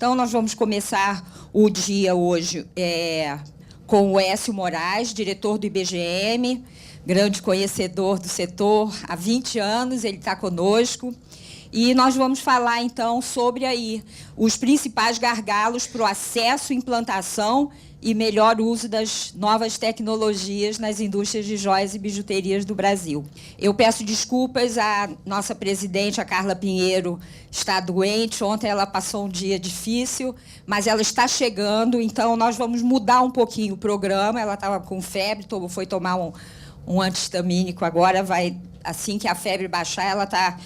Então, nós vamos começar o dia hoje com o Écio Moraes, diretor do IBGM, grande conhecedor do setor há 20 anos, ele está conosco. E nós vamos falar, então, sobre os principais gargalos para o acesso, implantação e melhor uso das novas tecnologias nas indústrias de joias e bijuterias do Brasil. Eu peço desculpas à nossa presidente, a Carla Pinheiro, está doente. Ontem ela passou um dia difícil, mas ela está chegando, então nós vamos mudar um pouquinho o programa. Ela estava com febre, foi tomar um antihistamínico agora, assim que a febre baixar, ela está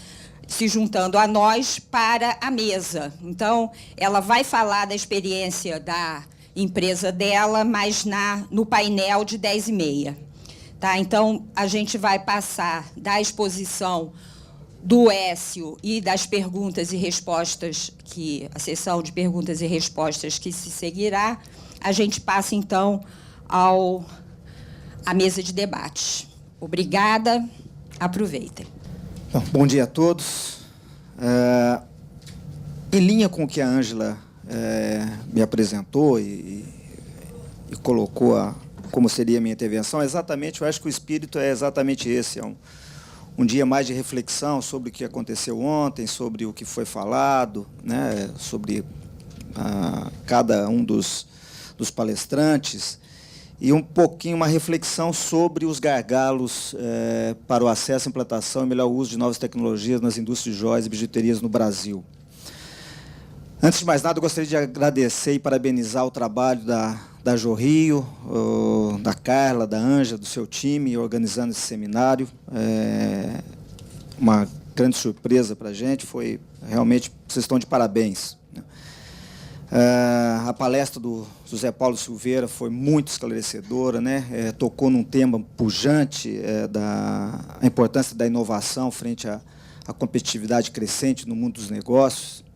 se juntando a nós para a mesa. Então, ela vai falar da experiência da empresa dela, mas no painel de 10h30. Tá? Então, a gente vai passar da exposição do Écio e das perguntas e respostas, a sessão de perguntas e respostas que se seguirá, a gente passa, então, à mesa de debate. Obrigada, aproveitem. Bom dia a todos. Em linha com o que a Ângela me apresentou e colocou como seria a minha intervenção, eu acho que o espírito é exatamente esse. É um dia mais de reflexão sobre o que aconteceu ontem, sobre o que foi falado, né, sobre cada um dos palestrantes, e um pouquinho uma reflexão sobre os gargalos para o acesso, implantação e melhor uso de novas tecnologias nas indústrias de joias e bijuterias no Brasil. Antes de mais nada, eu gostaria de agradecer e parabenizar o trabalho da Jorrio, da Carla, da Ângela, do seu time, organizando esse seminário. Uma grande surpresa para a gente, realmente, vocês estão de parabéns. A palestra do José Paulo Silveira foi muito esclarecedora, né? Tocou num tema pujante da importância da inovação frente à competitividade crescente no mundo dos negócios.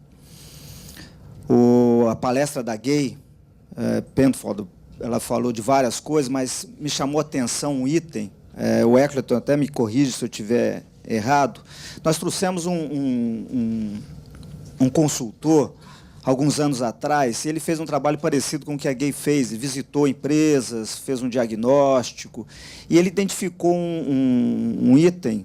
A palestra da Gay Penfold, ela falou de várias coisas, mas me chamou a atenção um item, o Eccleton até me corrige se eu estiver errado. Nós trouxemos um consultor alguns anos atrás, e ele fez um trabalho parecido com o que a Gay fez. Ele visitou empresas, fez um diagnóstico, e ele identificou um item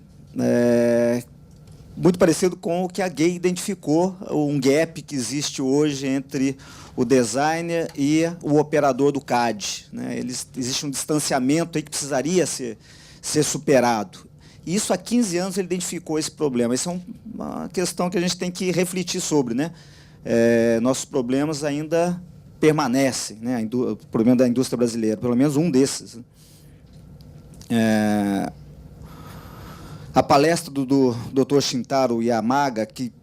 muito parecido com o que a Gay identificou, um gap que existe hoje entre o designer e o operador do CAD. Né? Existe um distanciamento aí que precisaria ser superado. E isso, há 15 anos, ele identificou esse problema. Isso é uma questão que a gente tem que refletir sobre, né? Nossos problemas ainda permanecem, né? O problema da indústria brasileira, pelo menos um desses. A palestra do Dr. Shintaro Yamaga, que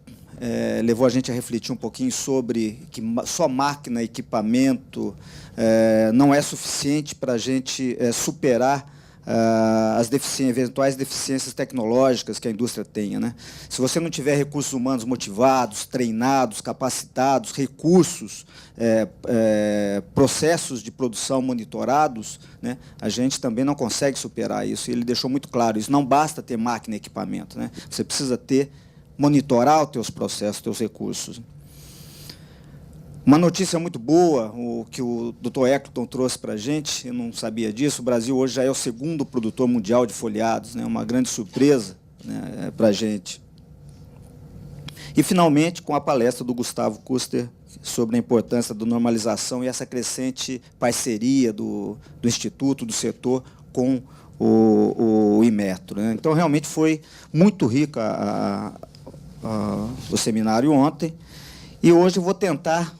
levou a gente a refletir um pouquinho sobre que só máquina e equipamento não é suficiente para a gente superar as eventuais deficiências tecnológicas que a indústria tenha, né? Se você não tiver recursos humanos motivados, treinados, capacitados, recursos, processos de produção monitorados, né, a gente também não consegue superar isso. E ele deixou muito claro, isso não basta ter máquina e equipamento, né? Você precisa monitorar os teus processos, os teus recursos. Uma notícia muito boa, o que o Dr. Eccleton trouxe para a gente, eu não sabia disso, o Brasil hoje já é o segundo produtor mundial de folhados, né, uma grande surpresa, né, para a gente. E, finalmente, com a palestra do Gustavo Kuster sobre a importância da normalização e essa crescente parceria do Instituto, do setor, com o Inmetro. Né. Então, realmente, foi muito rico o seminário ontem, e hoje eu vou tentar,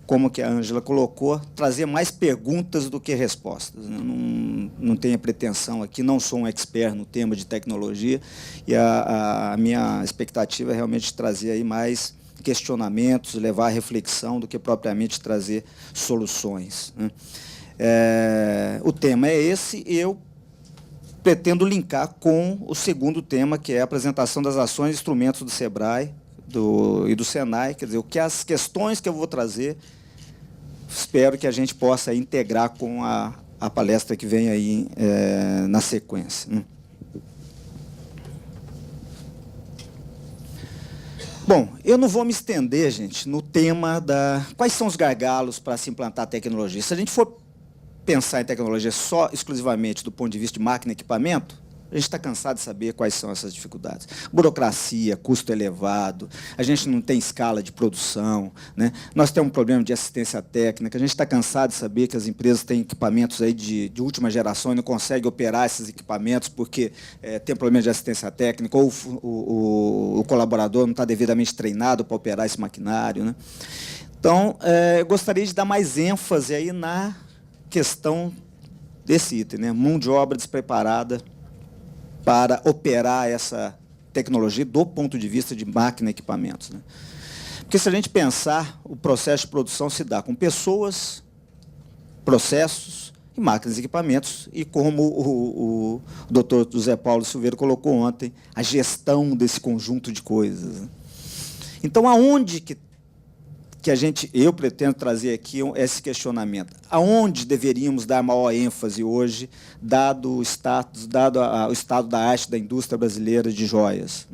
como que a Ângela colocou, trazer mais perguntas do que respostas. Não tenho a pretensão aqui, não sou um expert no tema de tecnologia, e a minha expectativa é realmente trazer aí mais questionamentos, levar a reflexão do que propriamente trazer soluções. Né? O tema é esse, e eu pretendo linkar com o segundo tema, que é a apresentação das ações e instrumentos do SEBRAE e do SENAI, quer dizer, as questões que eu vou trazer, espero que a gente possa integrar com a palestra que vem aí na sequência. Bom, eu não vou me estender, gente, no tema da quais são os gargalos para se implantar tecnologia. Se a gente for pensar em tecnologia só exclusivamente do ponto de vista de máquina e equipamento, a gente está cansado de saber quais são essas dificuldades. Burocracia, custo elevado, a gente não tem escala de produção, né? Nós temos um problema de assistência técnica, a gente está cansado de saber que as empresas têm equipamentos aí de última geração e não conseguem operar esses equipamentos porque tem problema de assistência técnica ou o colaborador não está devidamente treinado para operar esse maquinário, né? Então, eu gostaria de dar mais ênfase aí na questão desse item, né? Mão de obra despreparada para operar essa tecnologia do ponto de vista de máquina e equipamentos, né? Porque, se a gente pensar, o processo de produção se dá com pessoas, processos e máquinas e equipamentos, e como o doutor José Paulo Silveira colocou ontem, a gestão desse conjunto de coisas, né? Então, aonde que eu pretendo trazer aqui esse questionamento. Aonde deveríamos dar maior ênfase hoje, dado o status, dado o estado da arte da indústria brasileira de joias?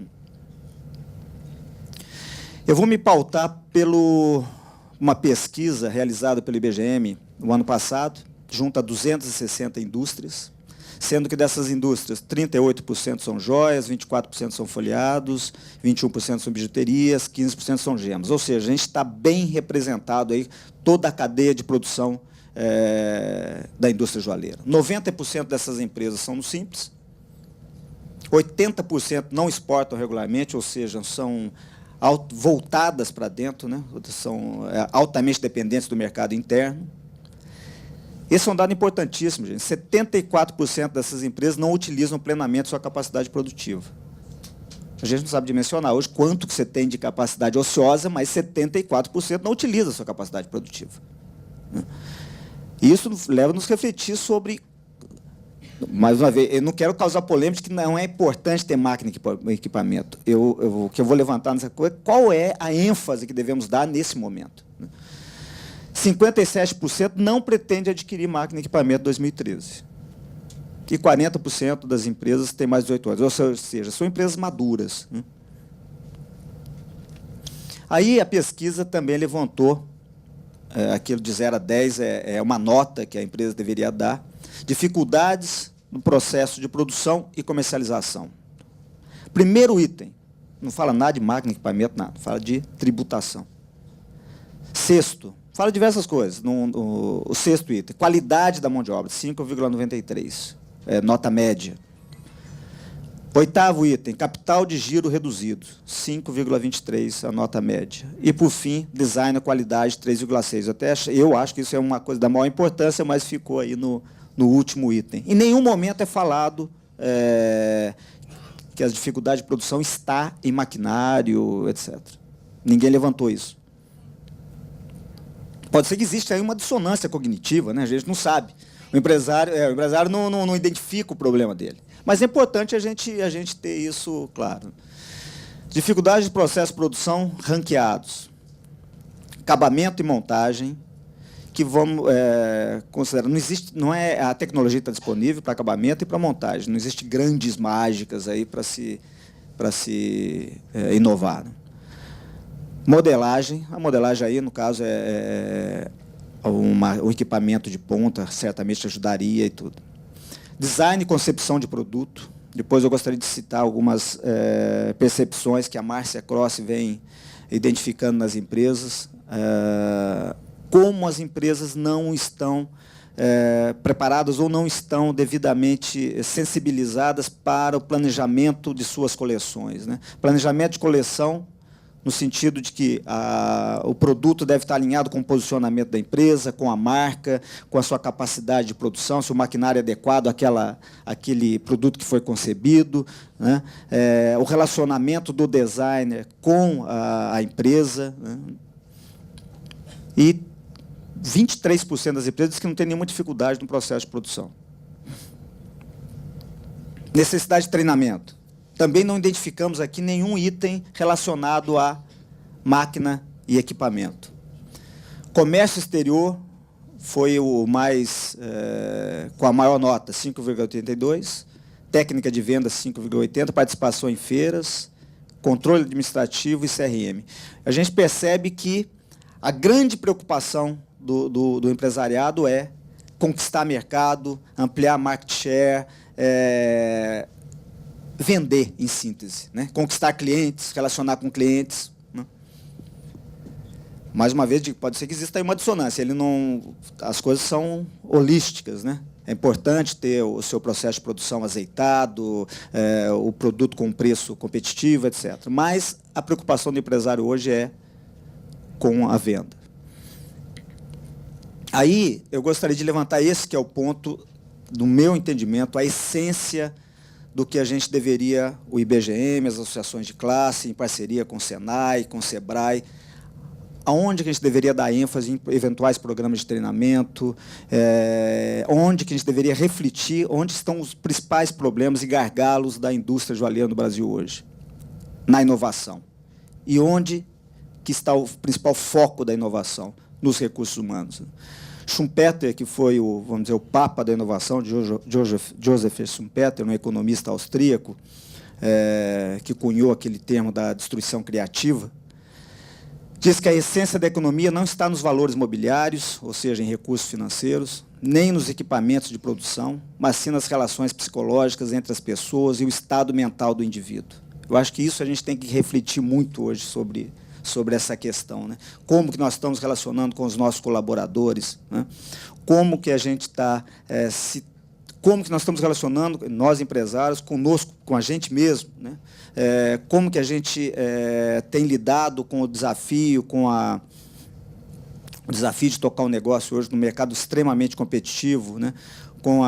Eu vou me pautar por uma pesquisa realizada pelo IBGM no ano passado, junto a 260 indústrias, sendo que dessas indústrias, 38% são joias, 24% são folheados, 21% são bijuterias, 15% são gemas. Ou seja, a gente está bem representado aí toda a cadeia de produção da indústria joalheira. 90% dessas empresas são no Simples, 80% não exportam regularmente, ou seja, são voltadas para dentro, né? São altamente dependentes do mercado interno. Esse é um dado importantíssimo, gente. 74% dessas empresas não utilizam plenamente sua capacidade produtiva. A gente não sabe dimensionar hoje quanto que você tem de capacidade ociosa, mas 74% não utiliza a sua capacidade produtiva. E isso leva-nos a refletir sobre... Mais uma vez, eu não quero causar polêmica, que não é importante ter máquina e equipamento. O que eu vou levantar nessa coisa, qual é a ênfase que devemos dar nesse momento? 57% não pretende adquirir máquina e equipamento em 2013. E 40% das empresas têm mais de 18 anos. Ou seja, são empresas maduras, né? Aí a pesquisa também levantou, aquilo de 0 a 10 é uma nota que a empresa deveria dar, dificuldades no processo de produção e comercialização. Primeiro item, não fala nada de máquina e equipamento, nada, fala de tributação. Sexto, fala diversas coisas. O sexto item, qualidade da mão de obra, 5,93, nota média. Oitavo item, capital de giro reduzido, 5,23, a nota média. E, por fim, design e qualidade, 3,6. Eu acho que isso é uma coisa da maior importância, mas ficou aí no último item. Em nenhum momento é falado que a dificuldade de produção está em maquinário, etc. Ninguém levantou isso. Pode ser que exista aí uma dissonância cognitiva, né? A gente não sabe. O empresário não identifica o problema dele. Mas é importante a gente ter isso claro. Dificuldade de processo de produção ranqueados. Acabamento e montagem, que vamos considerar. A tecnologia está disponível para acabamento e para montagem. Não existe grandes mágicas aí para se inovar. Modelagem, a modelagem aí, no caso, um equipamento de ponta, certamente ajudaria e tudo. Design e concepção de produto. Depois eu gostaria de citar algumas percepções que a Márcia Cross vem identificando nas empresas, como as empresas não estão preparadas ou não estão devidamente sensibilizadas para o planejamento de suas coleções, né? Planejamento de coleção, no sentido de que o produto deve estar alinhado com o posicionamento da empresa, com a marca, com a sua capacidade de produção, se o maquinário é adequado àquele produto que foi concebido, né? O relacionamento do designer com a empresa, né? E 23% das empresas dizem que não tem nenhuma dificuldade no processo de produção. Necessidade de treinamento. Também não identificamos aqui nenhum item relacionado a máquina e equipamento. Comércio exterior foi o mais, com a maior nota, 5,82. Técnica de venda, 5,80. Participação em feiras, controle administrativo e CRM. A gente percebe que a grande preocupação do empresariado é conquistar mercado, ampliar market share, vender, em síntese, né? Conquistar clientes, relacionar com clientes. Né? Mais uma vez, pode ser que exista aí uma dissonância. As coisas são holísticas, né? É importante ter o seu processo de produção azeitado, o produto com preço competitivo, etc. Mas a preocupação do empresário hoje é com a venda. Aí, eu gostaria de levantar esse que é o ponto, do meu entendimento, a essência do que a gente deveria, o IBGM, as associações de classe, em parceria com o Senai, com o Sebrae, aonde que a gente deveria dar ênfase em eventuais programas de treinamento, onde que a gente deveria refletir, onde estão os principais problemas e gargalos da indústria joalheira no Brasil hoje, na inovação. E onde que está o principal foco da inovação, nos recursos humanos. Schumpeter, que foi vamos dizer, o papa da inovação, Joseph Schumpeter, um economista austríaco, que cunhou aquele termo da destruição criativa, diz que a essência da economia não está nos valores mobiliários, ou seja, em recursos financeiros, nem nos equipamentos de produção, mas sim nas relações psicológicas entre as pessoas e o estado mental do indivíduo. Eu acho que isso a gente tem que refletir muito hoje sobre essa questão, né? Como que nós estamos relacionando com os nossos colaboradores, né? Como que a gente está como que nós estamos relacionando, nós empresários, conosco, com a gente mesmo, né? Como que a gente tem lidado com o desafio, o desafio de tocar um negócio hoje no mercado extremamente competitivo, né? Com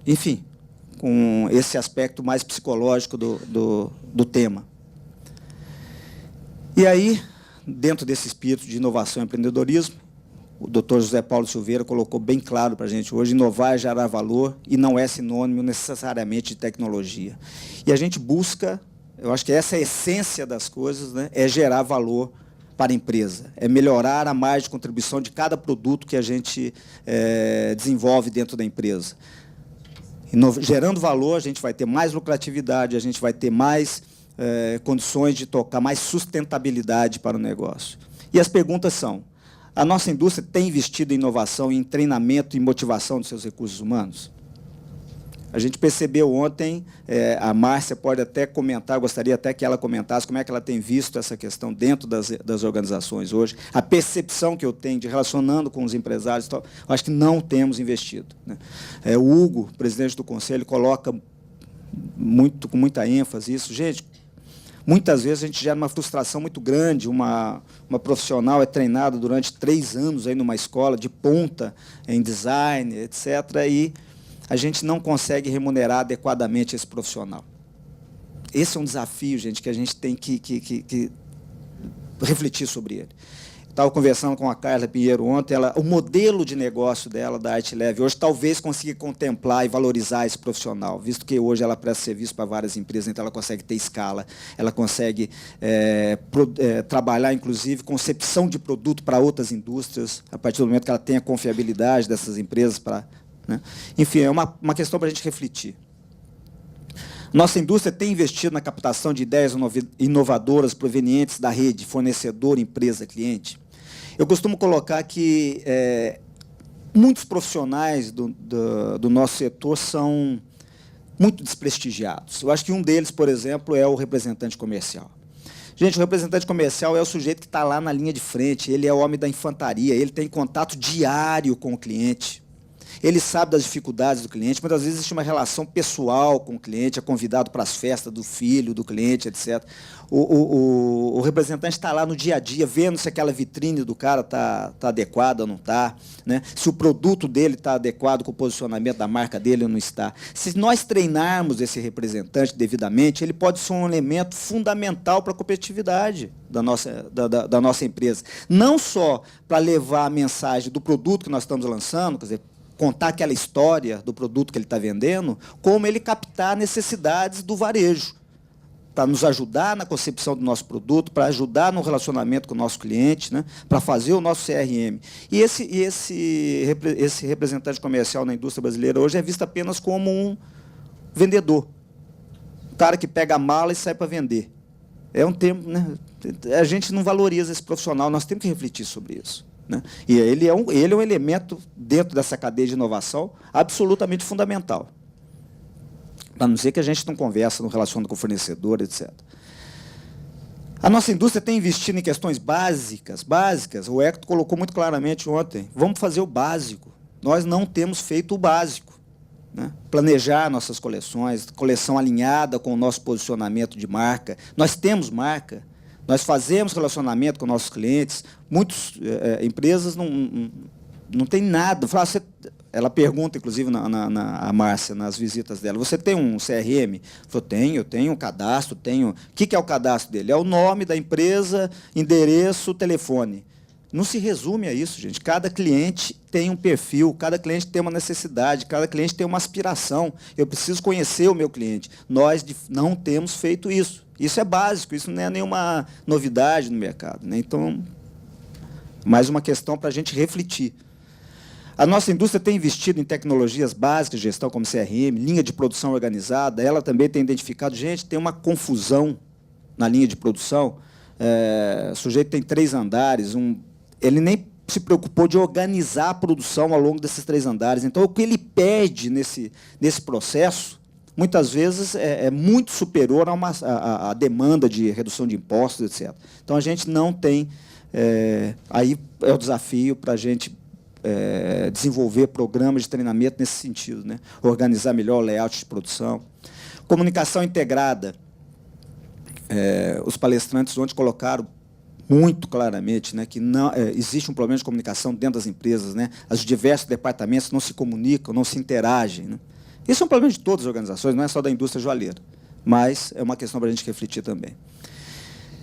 enfim, com esse aspecto mais psicológico do tema. E aí, dentro desse espírito de inovação e empreendedorismo, o doutor José Paulo Silveira colocou bem claro para a gente hoje, inovar é gerar valor e não é sinônimo necessariamente de tecnologia. E a gente busca, eu acho que essa é a essência das coisas, né, é gerar valor para a empresa, é melhorar a margem de contribuição de cada produto que a gente desenvolve dentro da empresa. Gerando valor, a gente vai ter mais lucratividade, a gente vai ter mais condições de tocar, mais sustentabilidade para o negócio. E as perguntas são, a nossa indústria tem investido em inovação, em treinamento e motivação dos seus recursos humanos? A gente percebeu ontem, a Márcia pode até comentar, gostaria até que ela comentasse como é que ela tem visto essa questão dentro das organizações hoje, a percepção que eu tenho de relacionando com os empresários, eu acho que não temos investido, né? O Hugo, presidente do Conselho, coloca com muita ênfase isso. Gente, muitas vezes a gente gera uma frustração muito grande, uma profissional é treinada durante 3 anos aí numa escola de ponta em design, etc., e a gente não consegue remunerar adequadamente esse profissional. Esse é um desafio, gente, que a gente tem que refletir sobre ele. Estava conversando com a Carla Pinheiro ontem, o modelo de negócio dela, da ArtLab, hoje talvez consiga contemplar e valorizar esse profissional, visto que hoje ela presta serviço para várias empresas, então ela consegue ter escala, ela consegue trabalhar, inclusive, concepção de produto para outras indústrias, a partir do momento que ela tem a confiabilidade dessas empresas para... né? Enfim, é uma questão para a gente refletir. Nossa indústria tem investido na captação de ideias inovadoras provenientes da rede fornecedor, empresa, cliente. Eu costumo colocar que muitos profissionais do nosso setor são muito desprestigiados. Eu acho que um deles, por exemplo, é o representante comercial. Gente, o representante comercial é o sujeito que está lá na linha de frente, ele é o homem da infantaria, ele tem contato diário com o cliente. Ele sabe das dificuldades do cliente, muitas vezes existe uma relação pessoal com o cliente, é convidado para as festas do filho, do cliente, etc. O representante está lá no dia a dia, vendo se aquela vitrine do cara está adequada ou não está, né? Se o produto dele está adequado com o posicionamento da marca dele ou não está. Se nós treinarmos esse representante devidamente, ele pode ser um elemento fundamental para a competitividade da nossa empresa. Não só para levar a mensagem do produto que nós estamos lançando, quer dizer, contar aquela história do produto que ele está vendendo, como ele captar necessidades do varejo, para nos ajudar na concepção do nosso produto, para ajudar no relacionamento com o nosso cliente, né, para fazer o nosso CRM. E esse representante comercial na indústria brasileira hoje é visto apenas como um vendedor, cara que pega a mala e sai para vender. É um termo, né? A gente não valoriza esse profissional, nós temos que refletir sobre isso, né? E ele é um elemento dentro dessa cadeia de inovação absolutamente fundamental. Para não dizer que a gente não conversa, não relaciona com o fornecedor, etc. A nossa indústria tem investido em questões básicas. O Hector colocou muito claramente ontem. Vamos fazer o básico. Nós não temos feito o básico, né? Planejar nossas coleções, coleção alinhada com o nosso posicionamento de marca. Nós temos marca, nós fazemos relacionamento com nossos clientes. Muitas empresas não têm nada. Ela pergunta, inclusive, a Márcia, nas visitas dela, você tem um CRM? Eu tenho um cadastro, tenho... O que é o cadastro dele? É o nome da empresa, endereço, telefone. Não se resume a isso, gente. Cada cliente tem um perfil, cada cliente tem uma necessidade, cada cliente tem uma aspiração. Eu preciso conhecer o meu cliente. Nós não temos feito isso. Isso é básico, isso não é nenhuma novidade no mercado, né? Então, mais uma questão para a gente refletir. A nossa indústria tem investido em tecnologias básicas de gestão, como CRM, linha de produção organizada. Ela também tem identificado, gente, tem uma confusão na linha de produção. O sujeito tem 3 andares, ele nem se preocupou de organizar a produção ao longo desses 3 andares. Então, o que ele perde nesse processo, muitas vezes, é muito superior à demanda de redução de impostos, etc. Então, a gente não tem... aí é o desafio para a gente desenvolver programas de treinamento nesse sentido, né? Organizar melhor o layout de produção. Comunicação integrada. Os palestrantes ontem colocaram muito claramente, né, que não, existe um problema de comunicação dentro das empresas, né? Os diversos departamentos não se comunicam, não se interagem, né? Isso é um problema de todas as organizações, não é só da indústria joalheira, mas é uma questão para a gente refletir também.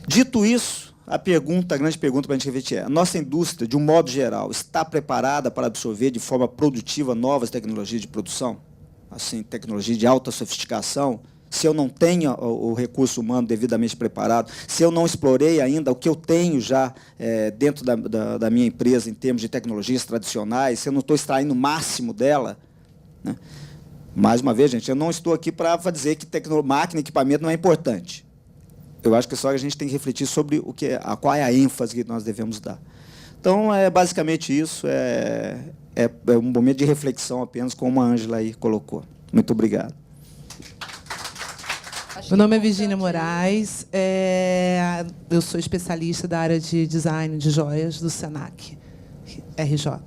Dito isso, a grande pergunta para a gente refletir é: a nossa indústria, de um modo geral, está preparada para absorver de forma produtiva novas tecnologias de produção? Assim, tecnologia de alta sofisticação? Se eu não tenho o recurso humano devidamente preparado, se eu não explorei ainda o que eu tenho já dentro da minha empresa em termos de tecnologias tradicionais, se eu não estou extraindo o máximo dela, né? Mais uma vez, gente, eu não estou aqui para dizer que máquina e equipamento não é importante. Eu acho que só a gente tem que refletir sobre qual é a ênfase que nós devemos dar. Então, é basicamente isso. É um momento de reflexão apenas, como a Ângela aí colocou. Muito obrigado. Meu nome é Virgínia Moraes, eu sou especialista da área de design de joias do Senac, RJ.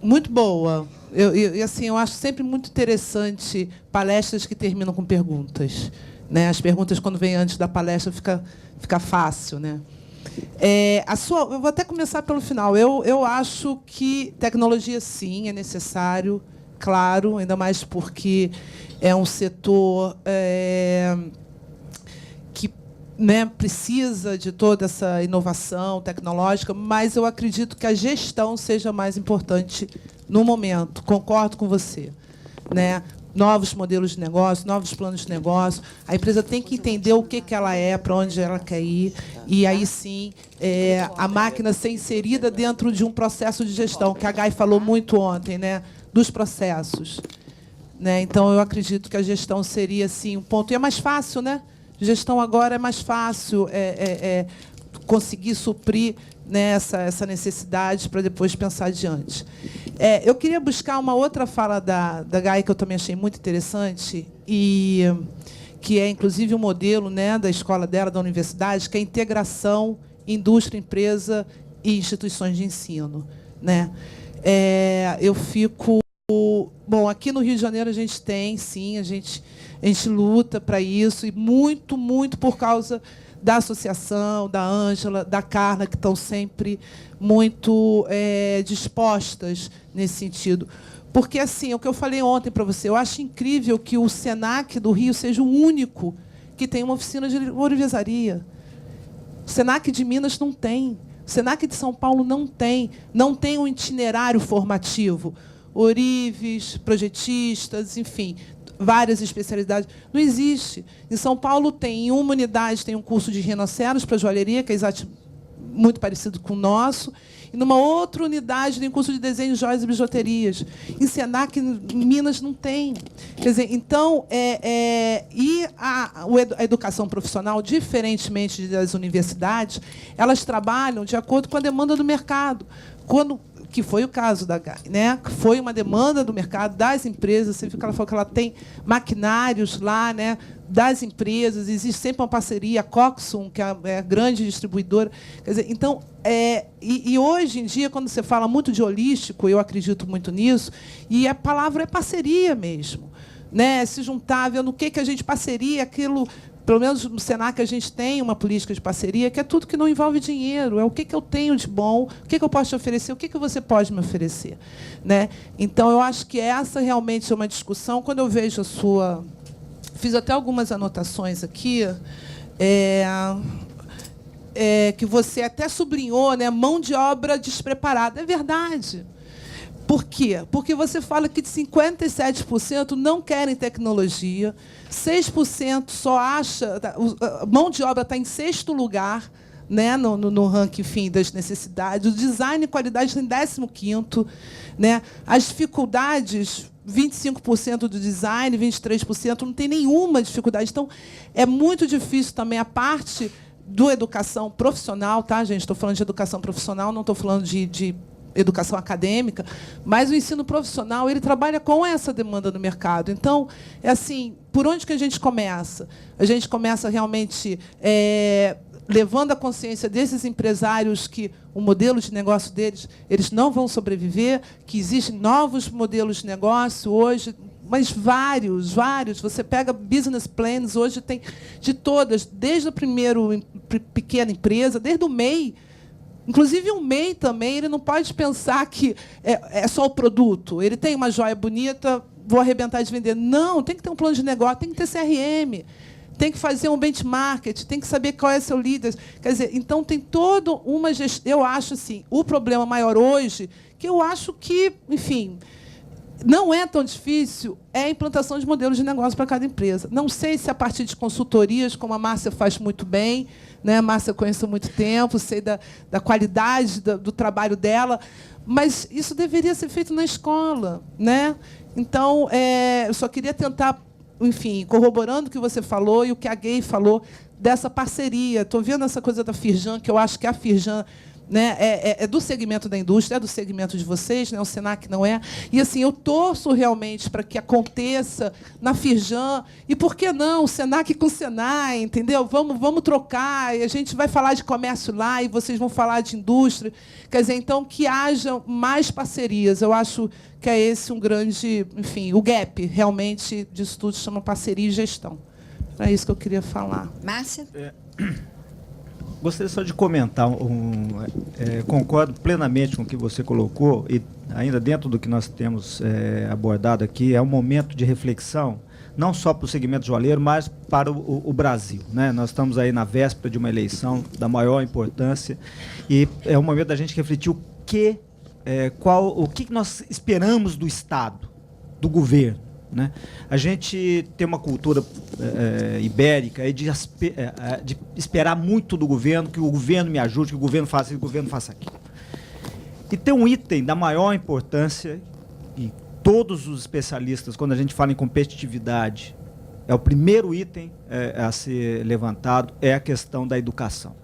Muito boa. Eu acho sempre muito interessante palestras que terminam com perguntas, né? As perguntas, quando vêm antes da palestra, fica fácil, né? Eu vou até começar pelo final. Eu acho que tecnologia, sim, é necessário, claro, ainda mais porque é um setor que, né, precisa de toda essa inovação tecnológica, mas eu acredito que a gestão seja mais importante no momento. Concordo com você, né? Novos modelos de negócio, novos planos de negócio. A empresa tem que entender o que ela é, para onde ela quer ir, e aí sim a máquina ser inserida dentro de um processo de gestão, que a Gai falou muito ontem, né, dos processos. Né? Então, eu acredito que a gestão seria assim, um ponto. E é mais fácil, né? Gestão agora é mais fácil conseguir suprir, né, essa necessidade para depois pensar adiante. Eu queria buscar uma outra fala da Gai, que eu também achei muito interessante, e que é, inclusive, um modelo, né, da escola dela, da universidade, que é a integração indústria, empresa e instituições de ensino. Né? Eu fico... Bom, aqui no Rio de Janeiro a gente tem, sim, a gente luta para isso, e muito, muito por causa da associação, da Ângela, da Carla, que estão sempre muito dispostas nesse sentido. Porque, assim, o que eu falei ontem para você, eu acho incrível que o Senac do Rio seja o único que tem uma oficina de ourivesaria. O Senac de Minas não tem. O Senac de São Paulo não tem. Não tem um itinerário formativo. Ourives, projetistas, enfim, várias especialidades. Não existe. Em São Paulo tem, em uma unidade, tem um curso de rinoceros para joalheria, que é muito parecido com o nosso, e numa outra unidade tem curso de desenho, joias e bijuterias. Em Senac, em Minas, não tem. Quer dizer, então, a educação profissional, diferentemente das universidades, elas trabalham de acordo com a demanda do mercado. Que foi o caso da GAI, né? Foi uma demanda do mercado, das empresas. Você viu que ela falou que ela tem maquinários lá, né? Das empresas, existe sempre uma parceria, a Coxum, que é a grande distribuidora. Quer dizer, então, e hoje em dia, quando você fala muito de holístico, eu acredito muito nisso, e a palavra é parceria mesmo, né? Se juntar, ver no que a gente parceria, aquilo. Pelo menos no Senac a gente tem uma política de parceria que é tudo que não envolve dinheiro, é o que eu tenho de bom, o que eu posso te oferecer, o que você pode me oferecer, né? Então, eu acho que essa realmente é uma discussão. Quando eu vejo a sua... Fiz até algumas anotações aqui, que você até sublinhou, né? Mão de obra despreparada. É verdade. Por quê? Porque você fala que de 57% não querem tecnologia, 6% só acha... A mão de obra está em 6º lugar, né, no ranking, enfim, das necessidades. O design e qualidade está em 15º. Né? As dificuldades, 25% do design, 23%, não tem nenhuma dificuldade. Então, é muito difícil também a parte do educação profissional, tá, gente? Estou falando de educação profissional, não estou falando de educação acadêmica, mas o ensino profissional ele trabalha com essa demanda do mercado. Então, é assim, por onde que a gente começa? A gente começa realmente levando a consciência desses empresários que o modelo de negócio deles, eles não vão sobreviver, que existem novos modelos de negócio hoje, mas vários. Você pega business plans, hoje tem de todas, desde a primeira pequena empresa, desde o MEI. Inclusive, o MEI também, ele não pode pensar que é só o produto. Ele tem uma joia bonita, vou arrebentar de vender. Não, tem que ter um plano de negócio, tem que ter CRM, tem que fazer um benchmark, tem que saber qual é seu líder. Quer dizer, então, tem toda uma gestão. Eu acho, assim, o problema maior hoje, que eu acho que, enfim, não é tão difícil, é a implantação de modelos de negócio para cada empresa. Não sei se a partir de consultorias, como a Márcia faz muito bem, né? A Márcia eu conheço há muito tempo, sei da qualidade do trabalho dela, mas isso deveria ser feito na escola, né? Então, eu só queria tentar, enfim, corroborando o que você falou e o que a Gay falou dessa parceria. Estou vendo essa coisa da Firjan, que eu acho que a Firjan, né, é do segmento da indústria, é do segmento de vocês, né, o Senac não é. E assim, eu torço realmente para que aconteça na Firjan, e por que não, o Senac com o Senai, entendeu? Vamos trocar, e a gente vai falar de comércio lá, e vocês vão falar de indústria. Quer dizer, então, que haja mais parcerias. Eu acho que é esse um grande, enfim, o gap, realmente, disso tudo se chama parceria e gestão. Era isso que eu queria falar. Márcia? Gostaria só de comentar, concordo plenamente com o que você colocou, e ainda dentro do que nós temos abordado aqui, é um momento de reflexão, não só para o segmento joalheiro, mas para o Brasil, né? Nós estamos aí na véspera de uma eleição da maior importância, e é um momento da gente refletir o que nós esperamos do Estado, do governo. Né? A gente tem uma cultura ibérica de esperar muito do governo, que o governo me ajude, que o governo faça isso, que o governo faça aquilo. E tem um item da maior importância, e todos os especialistas, quando a gente fala em competitividade, é o primeiro item a ser levantado, é a questão da educação.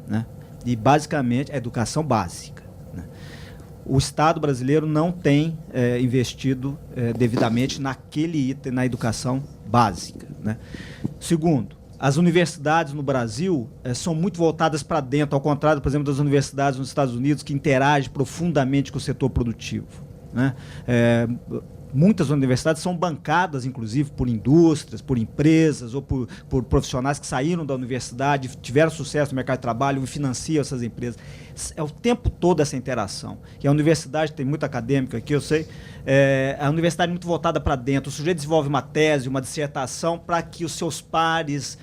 Né? E, basicamente, a educação básica. O Estado brasileiro não tem investido devidamente naquele item, na educação básica. Né? Segundo, as universidades no Brasil são muito voltadas para dentro, ao contrário, por exemplo, das universidades nos Estados Unidos, que interagem profundamente com o setor produtivo. Né? Muitas universidades são bancadas, inclusive, por indústrias, por empresas ou por profissionais que saíram da universidade, tiveram sucesso no mercado de trabalho e financiam essas empresas. É o tempo todo essa interação. E a universidade tem muito acadêmico aqui, eu sei, a universidade é muito voltada para dentro. O sujeito desenvolve uma tese, uma dissertação, para que os seus pares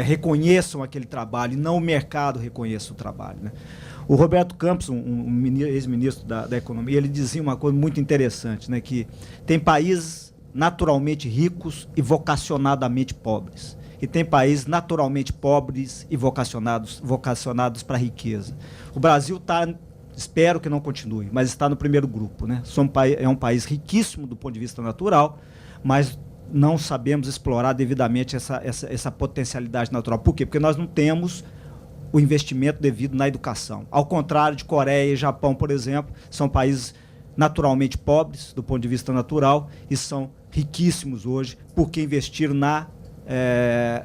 reconheçam aquele trabalho e não o mercado reconheça o trabalho. Né? O Roberto Campos, um ex-ministro da Economia, ele dizia uma coisa muito interessante, né, que tem países naturalmente ricos e vocacionadamente pobres. E tem países naturalmente pobres e vocacionados para a riqueza. O Brasil está espero que não continue, mas está no primeiro grupo, né? É um país riquíssimo do ponto de vista natural, mas não sabemos explorar devidamente essa potencialidade natural. Por quê? Porque nós não temos o investimento devido na educação. Ao contrário de Coreia e Japão, por exemplo, são países naturalmente pobres do ponto de vista natural e são riquíssimos hoje porque investiram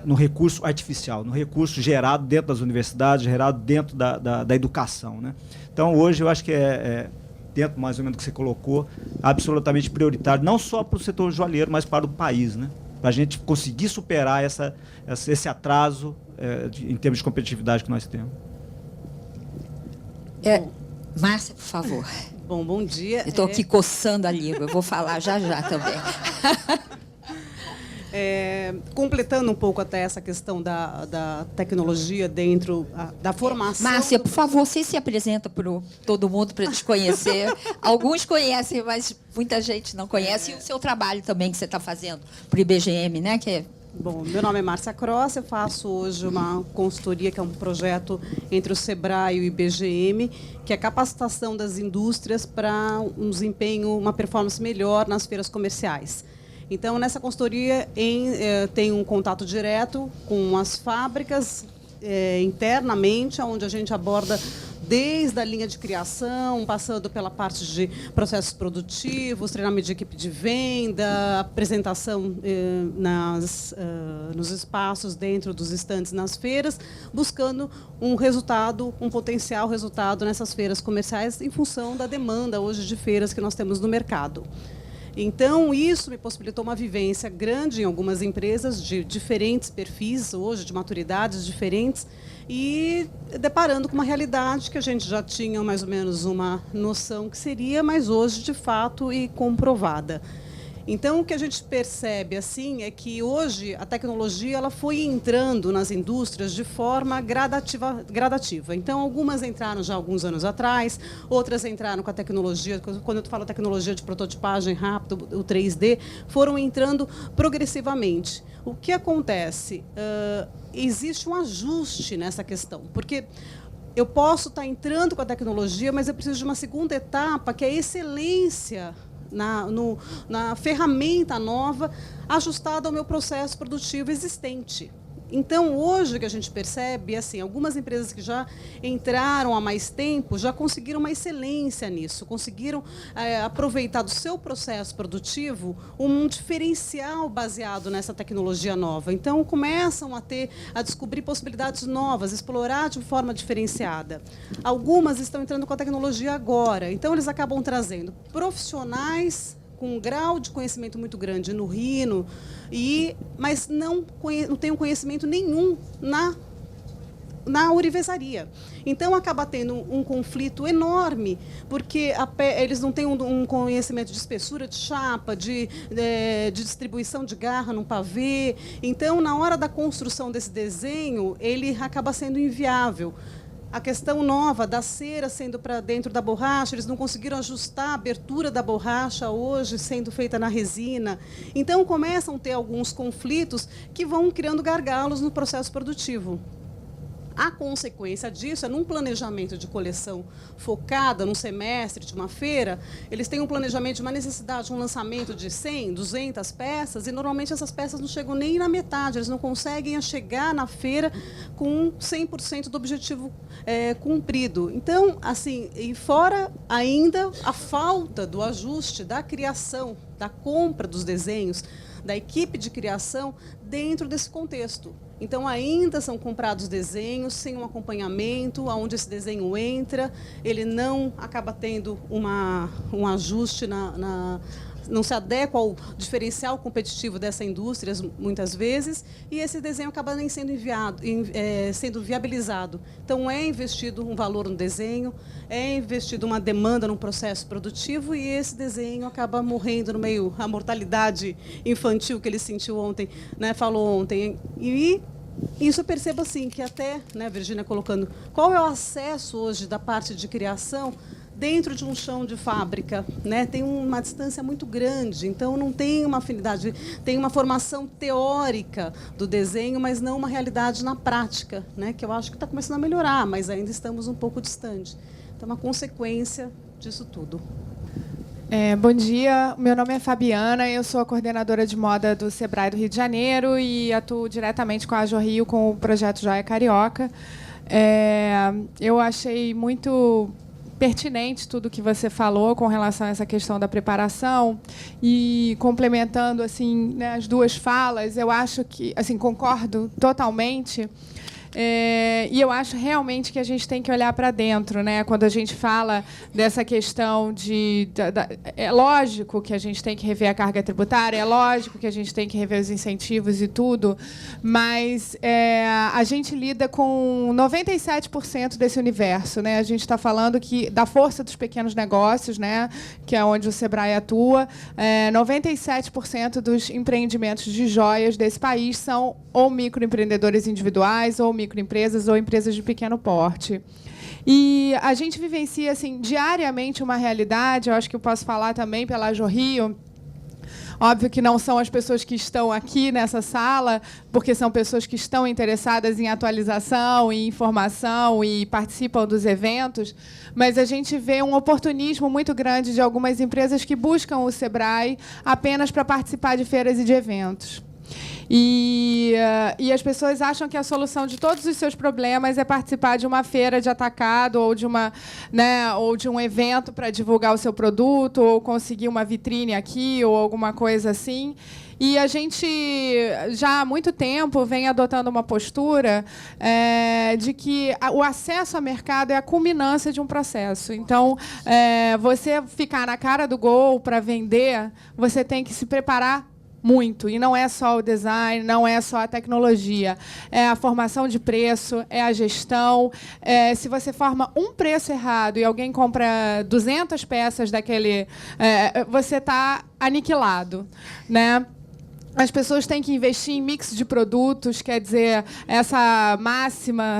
no recurso artificial, no recurso gerado dentro das universidades, gerado dentro da educação, né? Então, hoje, eu acho que dentro mais ou menos do que você colocou, absolutamente prioritário, não só para o setor joalheiro, mas para o país, né? Para a gente conseguir superar esse atraso em termos de competitividade que nós temos. Márcia, por favor. Bom dia. Eu estou aqui coçando a língua, eu vou falar já também. Completando um pouco até essa questão da tecnologia dentro da formação... Márcia, por favor, você se apresenta para todo mundo para te conhecer. Alguns conhecem, mas muita gente não conhece. E o seu trabalho também que você está fazendo para o IBGM, né? Bom, meu nome é Márcia Cross, eu faço hoje uma consultoria, que é um projeto entre o SEBRAE e o IBGM, que é a capacitação das indústrias para um desempenho, uma performance melhor nas feiras comerciais. Então, nessa consultoria, tem um contato direto com as fábricas internamente, onde a gente aborda desde a linha de criação, passando pela parte de processos produtivos, treinamento de equipe de venda, apresentação nos espaços dentro dos estandes nas feiras, buscando um potencial resultado nessas feiras comerciais em função da demanda hoje de feiras que nós temos no mercado. Então, isso me possibilitou uma vivência grande em algumas empresas de diferentes perfis, hoje, de maturidades diferentes, e deparando com uma realidade que a gente já tinha mais ou menos uma noção que seria, mas hoje, de fato, e comprovada. Então, o que a gente percebe assim é que hoje a tecnologia ela foi entrando nas indústrias de forma gradativa. Então, algumas entraram já há alguns anos atrás, outras entraram com a tecnologia, quando eu falo tecnologia de prototipagem rápido, o 3D, foram entrando progressivamente. O que acontece? Existe um ajuste nessa questão, porque eu posso estar entrando com a tecnologia, mas eu preciso de uma segunda etapa, que é a excelência na ferramenta nova, ajustada ao meu processo produtivo existente. Então, hoje, o que a gente percebe, assim, algumas empresas que já entraram há mais tempo já conseguiram uma excelência nisso, conseguiram aproveitar do seu processo produtivo um diferencial baseado nessa tecnologia nova. Então, começam a descobrir possibilidades novas, explorar de forma diferenciada. Algumas estão entrando com a tecnologia agora, então eles acabam trazendo profissionais com um grau de conhecimento muito grande no RINO, mas não tem um conhecimento nenhum na ourivesaria. Então, acaba tendo um conflito enorme, porque eles não têm um conhecimento de espessura de chapa, de distribuição de garra num pavê. Então, na hora da construção desse desenho, ele acaba sendo inviável. A questão nova da cera sendo para dentro da borracha, eles não conseguiram ajustar a abertura da borracha hoje sendo feita na resina. Então, começam a ter alguns conflitos que vão criando gargalos no processo produtivo. A consequência disso é, num planejamento de coleção focada num semestre de uma feira, eles têm um planejamento de uma necessidade, um lançamento de 100, 200 peças, e normalmente essas peças não chegam nem na metade, eles não conseguem chegar na feira com 100% do objetivo cumprido. Então, assim, e fora ainda a falta do ajuste da criação, da compra dos desenhos, da equipe de criação dentro desse contexto. Então, ainda são comprados desenhos sem um acompanhamento, onde esse desenho entra, ele não acaba tendo um ajuste, não se adequa ao diferencial competitivo dessa indústria, muitas vezes, e esse desenho acaba nem sendo sendo viabilizado. Então, é investido um valor no desenho, é investido uma demanda no processo produtivo, e esse desenho acaba morrendo no meio, a mortalidade infantil que ele sentiu ontem, né, falou ontem. E isso eu percebo assim, que até, né, Virgínia colocando, qual é o acesso hoje da parte de criação dentro de um chão de fábrica, né? Tem uma distância muito grande, então não tem uma afinidade, tem uma formação teórica do desenho, mas não uma realidade na prática, né? Que eu acho que está começando a melhorar, mas ainda estamos um pouco distante. Então, uma consequência disso tudo. Bom dia, meu nome é Fabiana, eu sou a coordenadora de moda do Sebrae do Rio de Janeiro e atuo diretamente com a Jorrio com o projeto Joia Carioca. Eu achei muito pertinente tudo que você falou com relação a essa questão da preparação e complementando assim, né, as duas falas, eu acho que assim, concordo totalmente. E eu acho realmente que a gente tem que olhar para dentro, né? Quando a gente fala dessa questão é lógico que a gente tem que rever a carga tributária, é lógico que a gente tem que rever os incentivos e tudo, mas a gente lida com 97% desse universo, né? A gente está falando da força dos pequenos negócios, né? Que é onde o Sebrae atua. 97% dos empreendimentos de joias desse país são ou microempreendedores individuais, ou microempresas, ou empresas de pequeno porte. E a gente vivencia assim, diariamente uma realidade, eu acho que eu posso falar também pela Jorrio. Óbvio que não são as pessoas que estão aqui nessa sala, porque são pessoas que estão interessadas em atualização, em informação e participam dos eventos, mas a gente vê um oportunismo muito grande de algumas empresas que buscam o Sebrae apenas para participar de feiras e de eventos. E as pessoas acham que a solução de todos os seus problemas é participar de uma feira de atacado ou de um evento para divulgar o seu produto ou conseguir uma vitrine aqui ou alguma coisa assim. E a gente, já há muito tempo, vem adotando uma postura de que o acesso ao mercado é a culminância de um processo. Então, você ficar na cara do gol para vender, você tem que se preparar muito, e não é só o design, não é só a tecnologia, é a formação de preço, é a gestão. Se você forma um preço errado e alguém compra 200 peças daquele, você está aniquilado, né? As pessoas têm que investir em mix de produtos, quer dizer, essa máxima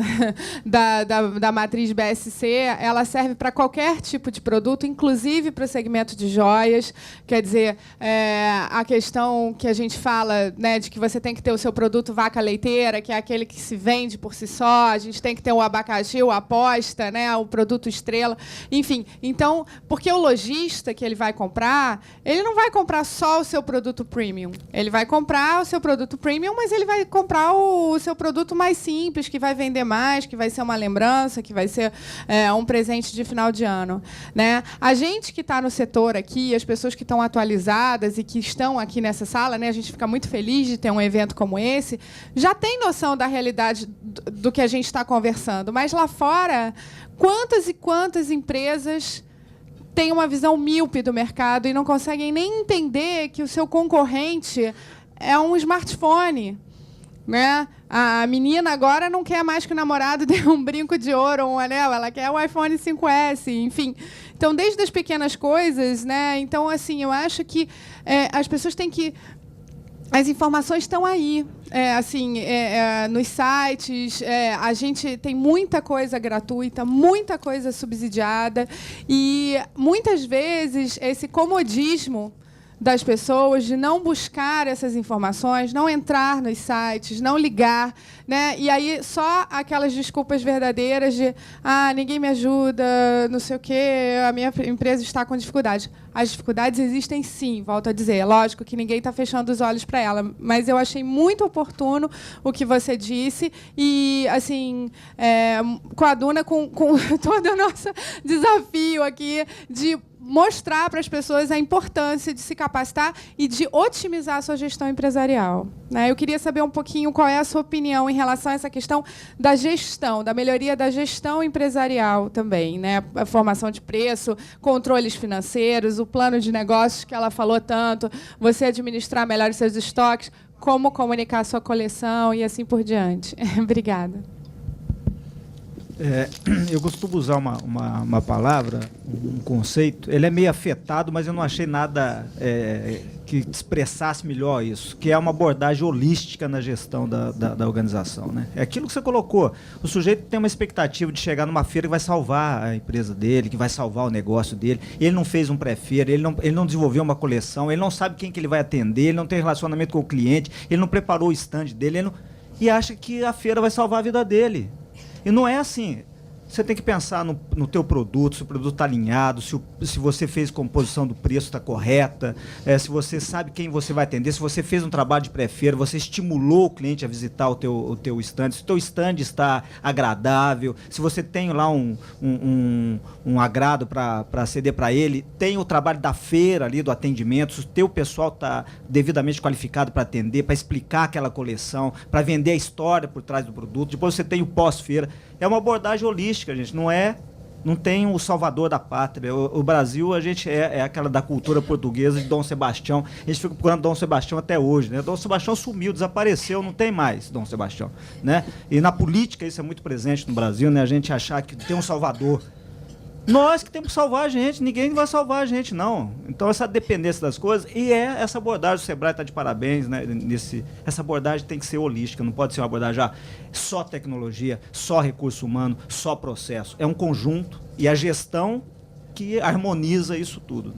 da matriz BSC, ela serve para qualquer tipo de produto, inclusive para o segmento de joias. Quer dizer, a questão que a gente fala, né, de que você tem que ter o seu produto vaca leiteira, que é aquele que se vende por si só, a gente tem que ter o abacaxi, o aposta, né, o produto estrela, enfim. Então, porque o lojista que ele vai comprar, ele não vai comprar só o seu produto premium, ele vai comprar o seu produto premium, mas ele vai comprar o seu produto mais simples, que vai vender mais, que vai ser uma lembrança, que vai ser um presente de final de ano, né? A gente que está no setor aqui, as pessoas que estão atualizadas e que estão aqui nessa sala, né, a gente fica muito feliz de ter um evento como esse, já tem noção da realidade do que a gente está conversando. Mas lá fora, quantas e quantas empresas têm uma visão míope do mercado e não conseguem nem entender que o seu concorrente é um smartphone, né? A menina agora não quer mais que o namorado dê um brinco de ouro ou um anel, ela quer o iPhone 5S, enfim. Então, desde as pequenas coisas, né? Então, assim, eu acho que as pessoas têm que... As informações estão aí, nos sites, a gente tem muita coisa gratuita, muita coisa subsidiada, e muitas vezes esse comodismo das pessoas de não buscar essas informações, não entrar nos sites, não ligar, né? E aí só aquelas desculpas verdadeiras de ninguém me ajuda, não sei o quê, a minha empresa está com dificuldade. As dificuldades existem sim, volto a dizer. É lógico que ninguém está fechando os olhos para ela, mas eu achei muito oportuno o que você disse e, assim, coaduna com todo o nosso desafio aqui de mostrar para as pessoas a importância de se capacitar e de otimizar a sua gestão empresarial, né? Eu queria saber um pouquinho qual é a sua opinião em relação a essa questão da gestão, da melhoria da gestão empresarial também, né? A formação de preço, controles financeiros, o plano de negócios que ela falou tanto, você administrar melhor os seus estoques, como comunicar a sua coleção e assim por diante. Obrigada. Eu costumo usar uma palavra, um conceito, ele é meio afetado, mas eu não achei nada que expressasse melhor isso, que é uma abordagem holística na gestão da organização, né? É aquilo que você colocou, o sujeito tem uma expectativa de chegar numa feira que vai salvar a empresa dele, que vai salvar o negócio dele, ele não fez um pré-feira, ele não desenvolveu uma coleção, ele não sabe quem que ele vai atender, ele não tem relacionamento com o cliente, ele não preparou o stand dele, e acha que a feira vai salvar a vida dele. E não é assim. Você tem que pensar no teu produto, se o produto está alinhado, se você fez composição do preço está correta, se você sabe quem você vai atender, se você fez um trabalho de pré-feira, você estimulou o cliente a visitar o teu stand, se o teu stand está agradável, se você tem lá um agrado para ceder para ele, tem o trabalho da feira ali, do atendimento, se o teu pessoal está devidamente qualificado para atender, para explicar aquela coleção, para vender a história por trás do produto, depois você tem o pós-feira. É uma abordagem holística, gente, não tem o salvador da pátria. O Brasil, a gente é aquela da cultura portuguesa de Dom Sebastião. A gente fica procurando Dom Sebastião até hoje, né? Dom Sebastião sumiu, desapareceu, não tem mais Dom Sebastião, né? E na política isso é muito presente no Brasil, né? A gente achar que tem um salvador. Nós que temos que salvar a gente, ninguém vai salvar a gente, não. Então, essa dependência das coisas, e essa abordagem, o Sebrae está de parabéns, né, essa abordagem tem que ser holística, não pode ser uma abordagem só tecnologia, só recurso humano, só processo. É um conjunto, e a gestão que harmoniza isso tudo.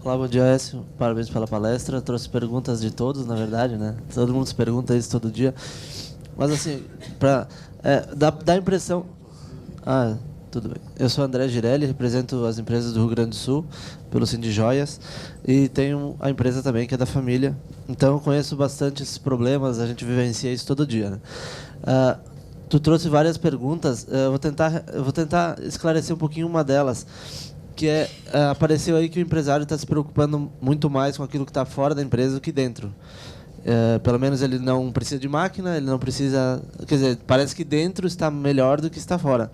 Olá, bom dia, Écio. Parabéns pela palestra. Trouxe perguntas de todos, na verdade, né? Todo mundo se pergunta isso todo dia. Mas, assim, dá a impressão... tudo bem. Eu sou André Girelli, represento as empresas do Rio Grande do Sul, pelo Cindy Joias, e tenho a empresa também, que é da família. Então, eu conheço bastante esses problemas, a gente vivencia isso todo dia, né? Tu trouxe várias perguntas, eu vou tentar esclarecer um pouquinho uma delas, que apareceu aí que o empresário está se preocupando muito mais com aquilo que está fora da empresa do que dentro. Pelo menos ele não precisa de máquina, ele não precisa... Quer dizer, parece que dentro está melhor do que está fora.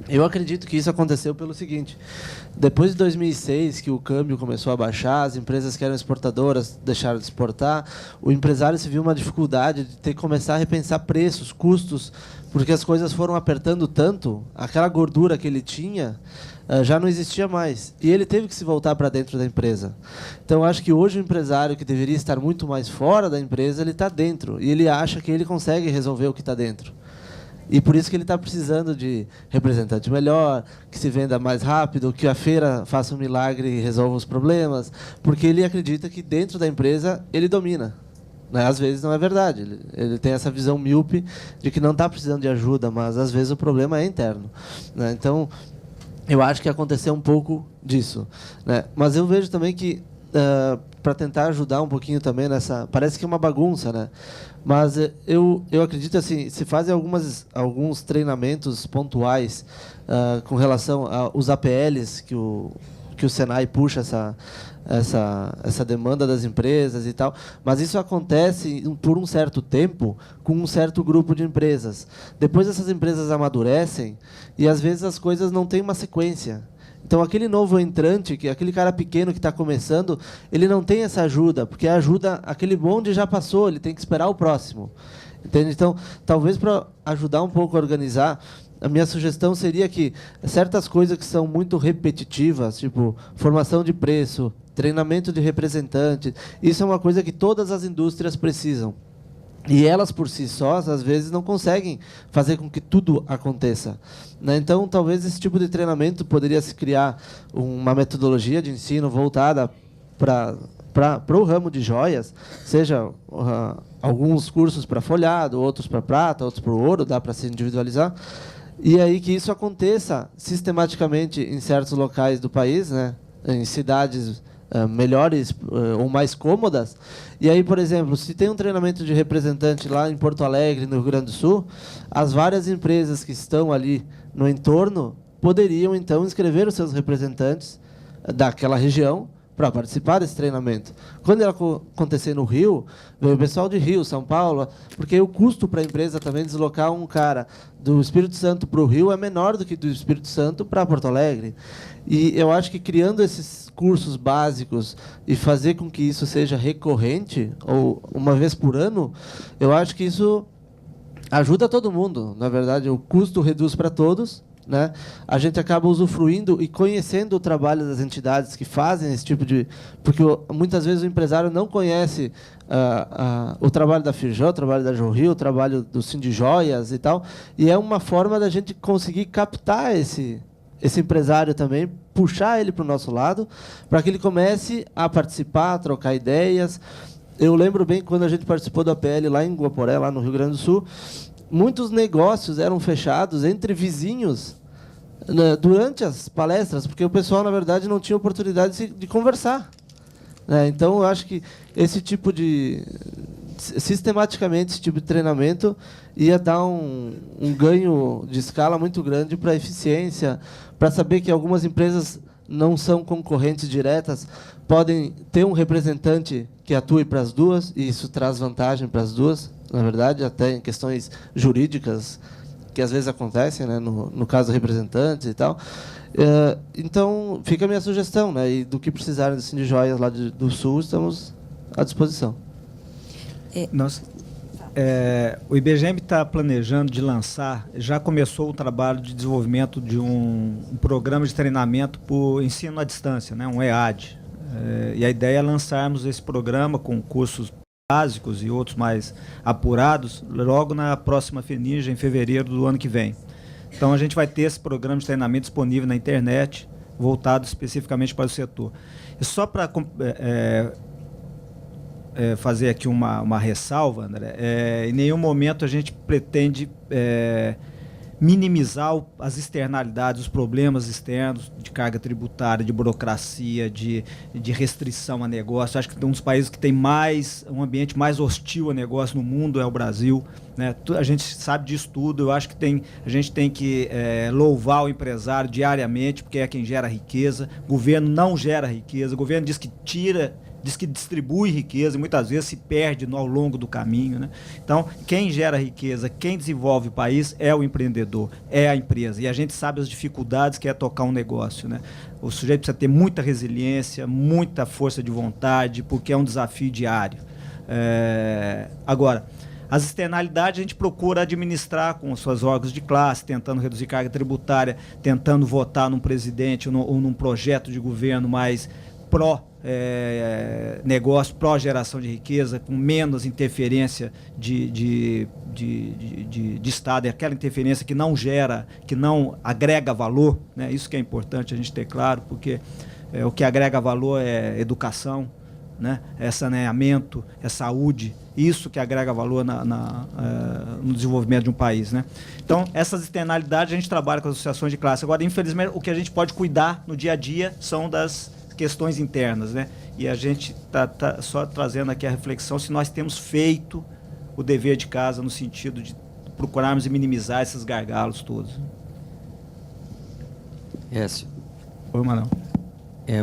Eu acredito que isso aconteceu pelo seguinte: depois de 2006, que o câmbio começou a baixar, as empresas que eram exportadoras deixaram de exportar, o empresário se viu uma dificuldade de ter que começar a repensar preços, custos, porque as coisas foram apertando tanto, aquela gordura que ele tinha já não existia mais. E ele teve que se voltar para dentro da empresa. Então, acho que hoje o empresário, que deveria estar muito mais fora da empresa, ele está dentro. E ele acha que ele consegue resolver o que está dentro. E por isso que ele está precisando de representante melhor, que se venda mais rápido, que a feira faça um milagre e resolva os problemas, porque ele acredita que dentro da empresa ele domina. Né? Às vezes não é verdade. Ele tem essa visão míope de que não está precisando de ajuda, mas às vezes o problema é interno. Né? Então, eu acho que aconteceu um pouco disso. Né? Mas eu vejo também que, para tentar ajudar um pouquinho também nessa... Parece que é uma bagunça, né? Mas eu acredito assim, se fazem alguns treinamentos pontuais com relação aos APLs que o Senai puxa essa demanda das empresas e tal, mas isso acontece por um certo tempo com um certo grupo de empresas. Depois essas empresas amadurecem e às vezes as coisas não têm uma sequência. Então, aquele novo entrante, aquele cara pequeno que está começando, ele não tem essa ajuda, porque a ajuda, aquele bonde já passou, ele tem que esperar o próximo. Entende? Então, talvez para ajudar um pouco a organizar, a minha sugestão seria que certas coisas que são muito repetitivas, tipo formação de preço, treinamento de representante, isso é uma coisa que todas as indústrias precisam. E elas, por si sós, às vezes, não conseguem fazer com que tudo aconteça. Né? Então, talvez esse tipo de treinamento poderia se criar uma metodologia de ensino voltada para o ramo de joias, seja alguns cursos para folhado, outros para prata, outros para ouro, dá para se individualizar. E aí que isso aconteça sistematicamente em certos locais do país, né? Em cidades melhores ou mais cômodas. E aí, por exemplo, se tem um treinamento de representante lá em Porto Alegre, no Rio Grande do Sul, as várias empresas que estão ali no entorno poderiam, então, inscrever os seus representantes daquela região para participar desse treinamento. Quando ela acontecer no Rio, veio o pessoal de Rio, São Paulo, porque o custo para a empresa também deslocar um cara do Espírito Santo para o Rio é menor do que do Espírito Santo para Porto Alegre. E eu acho que criando esses cursos básicos e fazer com que isso seja recorrente, ou uma vez por ano, eu acho que isso ajuda todo mundo. Na verdade, o custo reduz para todos, né? A gente acaba usufruindo e conhecendo o trabalho das entidades que fazem esse tipo de... Porque muitas vezes o empresário não conhece o trabalho da Firjan, o trabalho da Jorril, o trabalho do Cindy Joias e tal, e é uma forma da gente conseguir captar esse empresário também, puxar ele para o nosso lado, para que ele comece a participar, a trocar ideias. Eu lembro bem quando a gente participou do APL lá em Guaporé, lá no Rio Grande do Sul, muitos negócios eram fechados entre vizinhos, né, durante as palestras, porque o pessoal, na verdade, não tinha oportunidade de conversar, né? Então, eu acho que esse tipo de... sistematicamente, esse tipo de treinamento ia dar um ganho de escala muito grande para a eficiência, para saber que algumas empresas não são concorrentes diretas, podem ter um representante que atue para as duas, e isso traz vantagem para as duas, na verdade, até em questões jurídicas, que às vezes acontecem, né, no caso de representantes e tal. Então, fica a minha sugestão, né, e do que precisarem do Sindijoias lá do Sul, estamos à disposição. O IBGM está planejando de lançar, já começou o trabalho de desenvolvimento de um programa de treinamento por ensino à distância, né, um EAD. E a ideia é lançarmos esse programa com cursos básicos e outros mais apurados logo na próxima FENIJ, em fevereiro do ano que vem. Então, a gente vai ter esse programa de treinamento disponível na internet, voltado especificamente para o setor. E só para fazer aqui uma ressalva, André, em nenhum momento a gente pretende minimizar as externalidades, os problemas externos de carga tributária, de burocracia, de restrição a negócio. Acho que um dos países que tem um ambiente mais hostil a negócio no mundo é o Brasil, né? A gente sabe disso tudo. Eu acho que a gente tem que louvar o empresário diariamente, porque é quem gera riqueza. O governo não gera riqueza, o governo diz que distribui riqueza e muitas vezes se perde ao longo do caminho, né? Então, quem gera riqueza, quem desenvolve o país é o empreendedor, é a empresa. E a gente sabe as dificuldades que é tocar um negócio, né? O sujeito precisa ter muita resiliência, muita força de vontade, porque é um desafio diário. Agora, as externalidades a gente procura administrar com os seus órgãos de classe, tentando reduzir carga tributária, tentando votar num presidente ou num projeto de governo mais negócio, pró-geração de riqueza, com menos interferência de Estado, é aquela interferência que não gera, que não agrega valor, né? Isso que é importante a gente ter claro, porque o que agrega valor é educação, né? É saneamento, é saúde, isso que agrega valor no desenvolvimento de um país, né? Então, essas externalidades a gente trabalha com as associações de classe. Agora, infelizmente, o que a gente pode cuidar no dia a dia são das questões internas, né? E a gente tá só trazendo aqui a reflexão se nós temos feito o dever de casa no sentido de procurarmos minimizar esses gargalos todos. Écio. Oi, Manuel.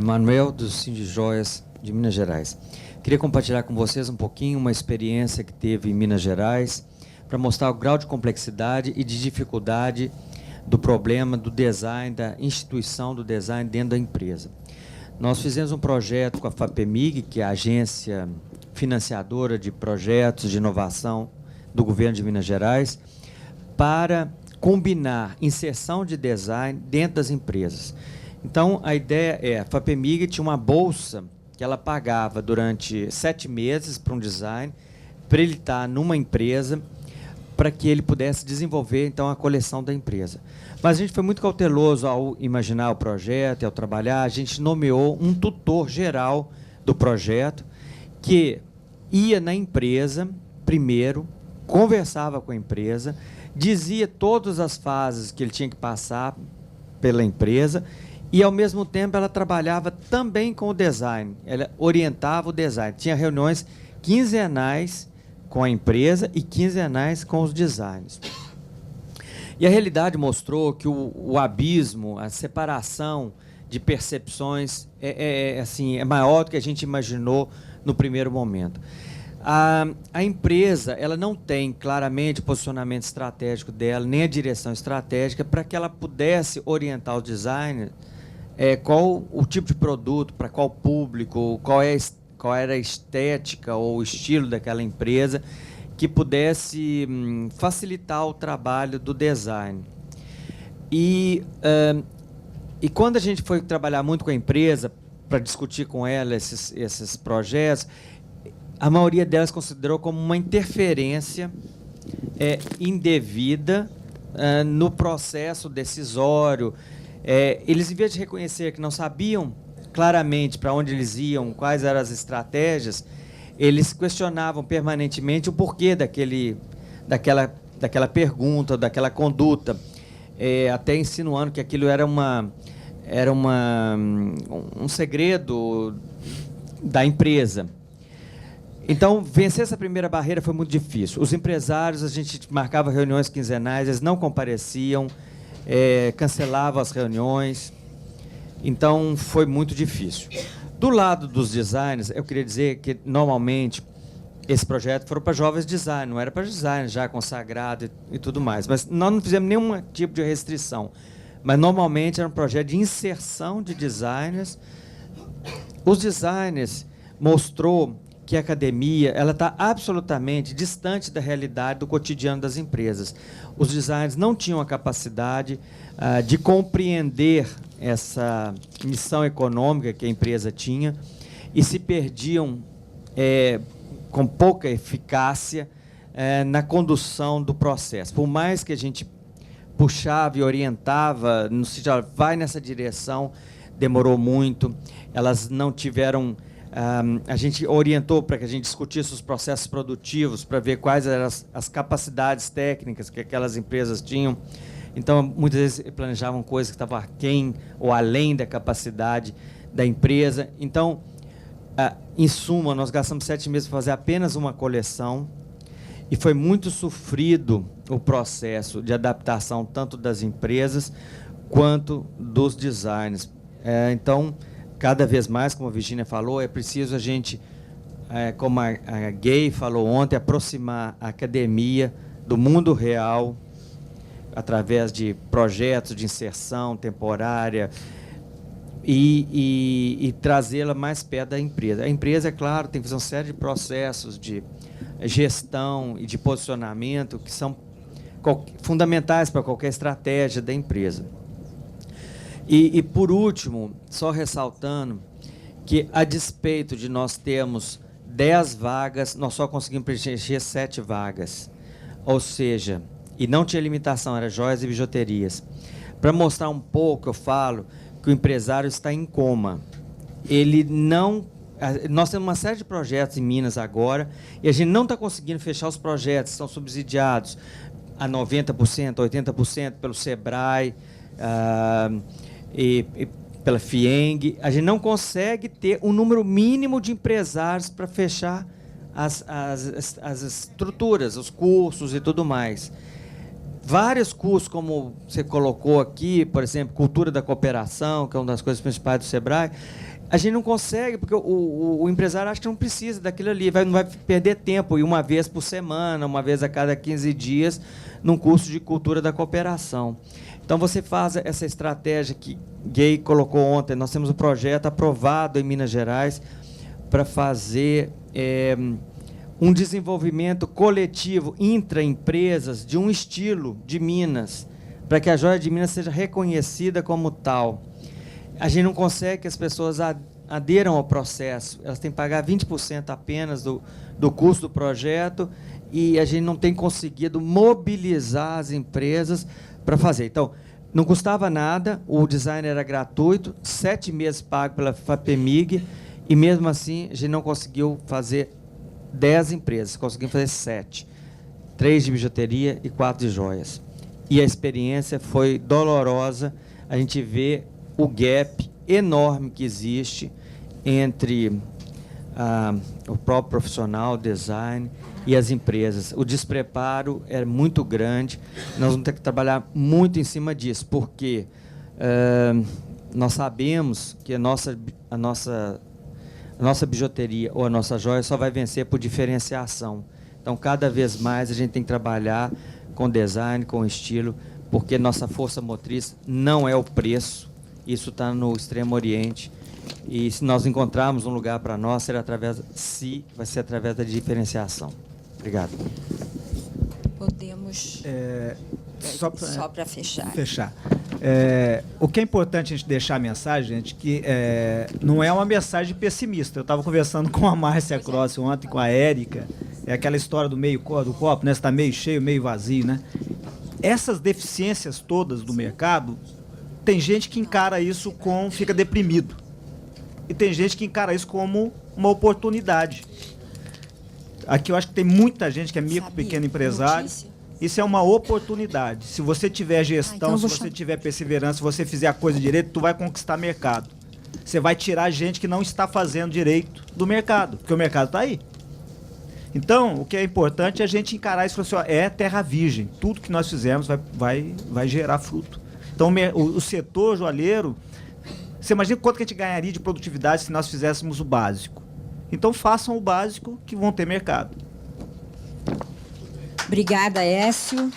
Manuel dos Sindijoias de Minas Gerais. Queria compartilhar com vocês um pouquinho uma experiência que teve em Minas Gerais para mostrar o grau de complexidade e de dificuldade do problema do design, da instituição do design dentro da empresa. Nós fizemos um projeto com a FAPEMIG, que é a agência financiadora de projetos de inovação do governo de Minas Gerais, para combinar inserção de design dentro das empresas. Então, a ideia a FAPEMIG tinha uma bolsa que ela pagava durante 7 meses para um design, para ele estar numa empresa, para que ele pudesse desenvolver, então, a coleção da empresa. Mas a gente foi muito cauteloso ao imaginar o projeto e ao trabalhar. A gente nomeou um tutor geral do projeto que ia na empresa primeiro, conversava com a empresa, dizia todas as fases que ele tinha que passar pela empresa e, ao mesmo tempo, ela trabalhava também com o design. Ela orientava o design. Tinha reuniões quinzenais com a empresa e quinzenais com os designers. E a realidade mostrou que o abismo, a separação de percepções é maior do que a gente imaginou no primeiro momento. A empresa ela não tem claramente o posicionamento estratégico dela, nem a direção estratégica, para que ela pudesse orientar os designers qual o tipo de produto, para qual público, qual era a estética ou o estilo daquela empresa, que pudesse facilitar o trabalho do design. E quando a gente foi trabalhar muito com a empresa, para discutir com ela esses projetos, a maioria delas considerou como uma interferência indevida no processo decisório. Eles, em vez de reconhecer que não sabiam claramente para onde eles iam, quais eram as estratégias, eles questionavam permanentemente o porquê daquela daquela pergunta, daquela conduta, até insinuando que aquilo era um segredo da empresa. Então, vencer essa primeira barreira foi muito difícil. Os empresários, a gente marcava reuniões quinzenais, eles não compareciam, cancelavam as reuniões. Então, foi muito difícil. Do lado dos designers, eu queria dizer que, normalmente, esse projeto foi para jovens designers, não era para designers já consagrados e tudo mais. Mas nós não fizemos nenhum tipo de restrição. Mas, normalmente, era um projeto de inserção de designers. Os designers mostrou que a academia ela está absolutamente distante da realidade do cotidiano das empresas. Os designers não tinham a capacidade de compreender essa missão econômica que a empresa tinha e se perdiam com pouca eficácia na condução do processo. Por mais que a gente puxava e orientava, no sentido, vai nessa direção, demorou muito, elas não tiveram... a gente orientou para que a gente discutisse os processos produtivos, para ver quais eram as capacidades técnicas que aquelas empresas tinham. Então, muitas vezes planejavam coisas que estavam aquém ou além da capacidade da empresa. Então, em suma, nós gastamos 7 meses para fazer apenas uma coleção e foi muito sofrido o processo de adaptação tanto das empresas quanto dos designers. Então, cada vez mais, como a Virginia falou, é preciso a gente, como a Gay falou ontem, aproximar a academia do mundo real através de projetos de inserção temporária e trazê-la mais perto da empresa. A empresa, é claro, tem que fazer uma série de processos de gestão e de posicionamento que são fundamentais para qualquer estratégia da empresa. E, por último, só ressaltando que, a despeito de nós termos 10 vagas, nós só conseguimos preencher 7 vagas. Ou seja, e não tinha limitação, era joias e bijuterias. Para mostrar um pouco, eu falo que o empresário está em coma. Ele não... Nós temos uma série de projetos em Minas agora e a gente não está conseguindo fechar os projetos, são subsidiados a 90%, 80% pelo SEBRAE, e pela FIENG. A gente não consegue ter um número mínimo de empresários para fechar as estruturas, os cursos e tudo mais. Vários cursos, como você colocou aqui, por exemplo, cultura da cooperação, que é uma das coisas principais do SEBRAE, a gente não consegue, porque o empresário acha que não precisa daquilo ali, não vai perder tempo, ir uma vez por semana, uma vez a cada 15 dias, num curso de cultura da cooperação. Então, você faz essa estratégia que Gay colocou ontem. Nós temos um projeto aprovado em Minas Gerais para fazer um desenvolvimento coletivo intra-empresas de um estilo de Minas, para que a joia de Minas seja reconhecida como tal. A gente não consegue que as pessoas aderam ao processo. Elas têm que pagar 20% apenas do custo do projeto e a gente não tem conseguido mobilizar as empresas para fazer. Então, não custava nada, o design era gratuito, 7 meses pago pela FAPEMIG, e mesmo assim a gente não conseguiu fazer 10 empresas, conseguimos fazer 7. 3 de bijuteria e 4 de joias. E a experiência foi dolorosa, a gente vê o gap enorme que existe entre o próprio profissional, o design e as empresas. O despreparo é muito grande, nós vamos ter que trabalhar muito em cima disso, porque nós sabemos que a nossa bijuteria ou a nossa joia só vai vencer por diferenciação. Então, cada vez mais, a gente tem que trabalhar com design, com estilo, porque nossa força motriz não é o preço, isso está no Extremo Oriente, e se nós encontrarmos um lugar para nós, vai ser através da diferenciação. Obrigado. Podemos... Só para fechar. O que é importante a gente deixar a mensagem, gente, que não é uma mensagem pessimista. Eu estava conversando com a Márcia Cross ontem, com a Érica, é aquela história do do copo, né? Está meio cheio, meio vazio, né? Essas deficiências todas do mercado, tem gente que encara isso fica deprimido. E tem gente que encara isso como uma oportunidade. Aqui eu acho que tem muita gente que é micro, pequeno empresário, Isso é uma oportunidade. Se você tiver gestão, então eu se vou você tiver perseverança, se você fizer a coisa direito, tu vai conquistar mercado. Você vai tirar gente que não está fazendo direito do mercado, porque o mercado está aí. Então, o que é importante é a gente encarar isso e falar assim, ó, é terra virgem. Tudo que nós fizermos vai gerar fruto. Então, o setor joalheiro, você imagina quanto que a gente ganharia de produtividade se nós fizéssemos o básico. Então, façam o básico que vão ter mercado. Obrigada, Écio.